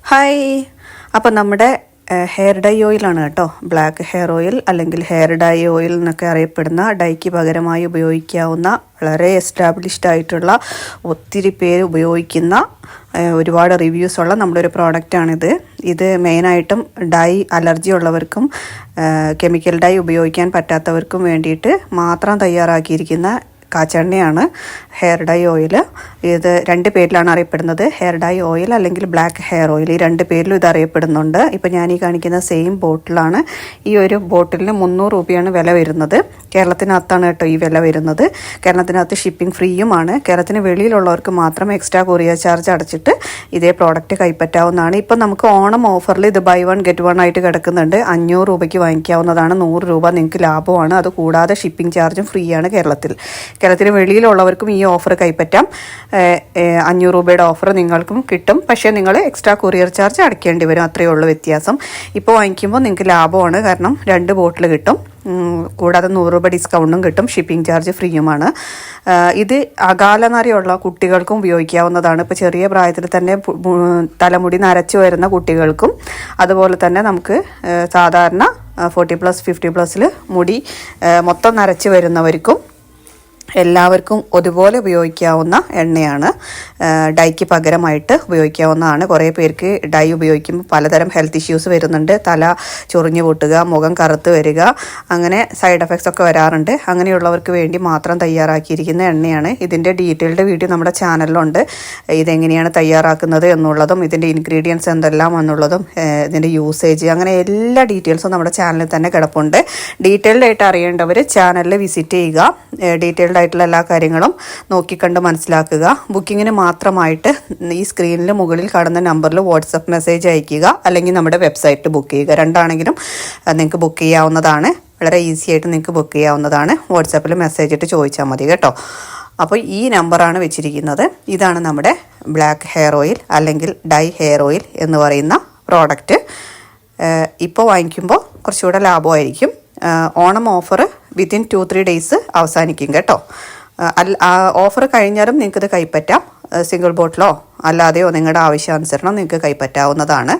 Hi. അപ്പോൾ നമ്മുടെ hair dye ഓയിലാണ് കേട്ടോ. ബ്ലാക്ക് ഹെയർ ഓയിൽ അല്ലെങ്കിൽ ഹെയർ ഡൈ ഓയിൽ എന്നൊക്കെ അറിയപ്പെടുന്ന ഡൈക്ക് പകരമായി ഉപയോഗിക്കാവുന്ന വളരെ എസ്റ്റാബ്ലിഷ്ഡ് ആയിട്ടുള്ള ഒത്തിരി പേര് ഉപയോഗിക്കുന്ന ഒരുപാട് റിവ്യൂസ് ഉള്ള നമ്മുടെ ഒരു പ്രോഡക്റ്റാണിത്. ഇത് മെയിനായിട്ടും ഡൈ അലർജി ഉള്ളവർക്കും കെമിക്കൽ ഡൈ ഉപയോഗിക്കാൻ പറ്റാത്തവർക്കും വേണ്ടിയിട്ട് മാത്രം തയ്യാറാക്കിയിരിക്കുന്ന കാച്ചെണ്ണയാണ് ഹെയർ ഡൈ ഓയിൽ. ഇത് രണ്ട് പേരിലാണ് അറിയപ്പെടുന്നത്, ഹെയർ ഡൈ ഓയിൽ അല്ലെങ്കിൽ ബ്ലാക്ക് ഹെയർ ഓയിൽ. ഈ രണ്ട് പേരിലും ഇത് അറിയപ്പെടുന്നുണ്ട്. ഇപ്പോൾ ഞാൻ ഈ കാണിക്കുന്ന സെയിം ബോട്ടിലാണ്. ഈ ഒരു ബോട്ടിലിന് 300 രൂപയാണ് വില വരുന്നത്. കേരളത്തിനകത്താണ് കേട്ടോ ഈ വില വരുന്നത്. കേരളത്തിനകത്ത് ഷിപ്പിംഗ് ഫ്രീയുമാണ്. കേരളത്തിന് വെളിയിലുള്ളവർക്ക് മാത്രം എക്സ്ട്രാ കൊറിയർ ചാർജ് അടച്ചിട്ട് ഇതേ പ്രോഡക്റ്റ് കൈപ്പറ്റാവുന്നതാണ്. ഇപ്പം നമുക്ക് ഓണം ഓഫറിൽ ഇത് ബൈ വൺ ഗെറ്റ് വൺ ആയിട്ട് കിടക്കുന്നുണ്ട്. 500 രൂപയ്ക്ക് വാങ്ങിക്കാവുന്നതാണ്. 100 രൂപ നിങ്ങൾക്ക് ലാഭമാണ്. അത് കൂടാതെ ഷിപ്പിംഗ് ചാർജും ഫ്രീ ആണ് കേരളത്തിന് വെളിയിലുള്ളവർക്കും ഈ ഓഫർ കൈപ്പറ്റാം. 500 രൂപയുടെ ഓഫർ നിങ്ങൾക്കും കിട്ടും. പക്ഷേ നിങ്ങൾ എക്സ്ട്രാ കൊറിയർ ചാർജ് അടയ്ക്കേണ്ടി വരും. അത്രയേ ഉള്ളൂ വ്യത്യാസം. ഇപ്പോൾ വാങ്ങിക്കുമ്പോൾ നിങ്ങൾക്ക് ലാഭമാണ്, കാരണം 2 ബോട്ടിൽ കിട്ടും. കൂടാതെ 100 രൂപ ഡിസ്കൗണ്ടും കിട്ടും. ഷിപ്പിംഗ് ചാർജ് ഫ്രീയുമാണ്. ഇത് അകാലനരയുള്ള കുട്ടികൾക്കും ഉപയോഗിക്കാവുന്നതാണ്. ഇപ്പോൾ ചെറിയ പ്രായത്തിൽ തന്നെ തലമുടി നരച്ചു വരുന്ന കുട്ടികൾക്കും, അതുപോലെ തന്നെ നമുക്ക് സാധാരണ 40+, 50+ൽ മുടി മൊത്തം നരച്ചു വരുന്നവർക്കും എല്ലാവർക്കും ഒരുപോലെ ഉപയോഗിക്കാവുന്ന എണ്ണയാണ്. ഡൈക്ക് പകരമായിട്ട് ഉപയോഗിക്കാവുന്നതാണ്. കുറേ പേർക്ക് ഡൈ ഉപയോഗിക്കുമ്പോൾ പലതരം ഹെൽത്ത് ഇഷ്യൂസ് വരുന്നുണ്ട്. തല ചൊറിഞ്ഞു പൊട്ടുക, മുഖം കറുത്ത് വരിക, അങ്ങനെ സൈഡ് എഫക്ട്സ് ഒക്കെ വരാറുണ്ട്. അങ്ങനെയുള്ളവർക്ക് വേണ്ടി മാത്രം തയ്യാറാക്കിയിരിക്കുന്ന എണ്ണയാണ്. ഇതിൻ്റെ ഡീറ്റെയിൽഡ് വീഡിയോ നമ്മുടെ ചാനലിലുണ്ട്. ഇതെങ്ങനെയാണ് തയ്യാറാക്കുന്നത് എന്നുള്ളതും ഇതിൻ്റെ ഇൻഗ്രീഡിയൻസ് എന്തെല്ലാം എന്നുള്ളതും ഇതിൻ്റെ യൂസേജ്, അങ്ങനെ എല്ലാ ഡീറ്റെയിൽസും നമ്മുടെ ചാനലിൽ തന്നെ കിടപ്പുണ്ട്. ഡീറ്റെയിൽഡ് ആയിട്ട് അറിയേണ്ടവർ ചാനലിൽ വിസിറ്റ് ചെയ്യുക. ഡീറ്റെയിൽഡ് ആയിട്ടുള്ള എല്ലാ കാര്യങ്ങളും നോക്കിക്കണ്ട് മനസ്സിലാക്കുക. ബുക്കിങ്ങിന് മാത്രമായിട്ട് ഈ സ്ക്രീനിൽ മുകളിൽ കാണുന്ന നമ്പറിൽ വാട്സപ്പ് മെസ്സേജ് അയയ്ക്കുക, അല്ലെങ്കിൽ നമ്മുടെ വെബ്സൈറ്റിൽ ബുക്ക് ചെയ്യുക. രണ്ടാണെങ്കിലും നിങ്ങൾക്ക് ബുക്ക് ചെയ്യാവുന്നതാണ്. വളരെ ഈസി ആയിട്ട് നിങ്ങൾക്ക് ബുക്ക് ചെയ്യാവുന്നതാണ്. വാട്സപ്പിൽ മെസ്സേജ് ഇട്ട് ചോദിച്ചാൽ മതി കേട്ടോ. അപ്പോൾ ഈ നമ്പറാണ് വെച്ചിരിക്കുന്നത്. ഇതാണ് നമ്മുടെ ബ്ലാക്ക് ഹെയർ ഓയിൽ അല്ലെങ്കിൽ ഡൈ ഹെയർ ഓയിൽ എന്ന് പറയുന്ന പ്രോഡക്റ്റ്. ഇപ്പോൾ വാങ്ങിക്കുമ്പോൾ കുറച്ചുകൂടെ ലാഭമായിരിക്കും. ഓണം ഓഫർ വിത്തിൻ 2-3 ഡേയ്സ് അവസാനിക്കും കേട്ടോ. ഓഫർ കഴിഞ്ഞാലും നിങ്ങൾക്കിത് കൈപ്പറ്റാം. സിംഗിൾ ബോട്ടിലോ അല്ലാതെയോ നിങ്ങളുടെ ആവശ്യാനുസരണം നിങ്ങൾക്ക് കൈപ്പറ്റാവുന്നതാണ്.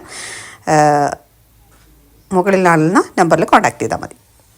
മുകളിൽ കാണുന്ന നമ്പറിൽ കോൺടാക്ട് ചെയ്താൽ മതി.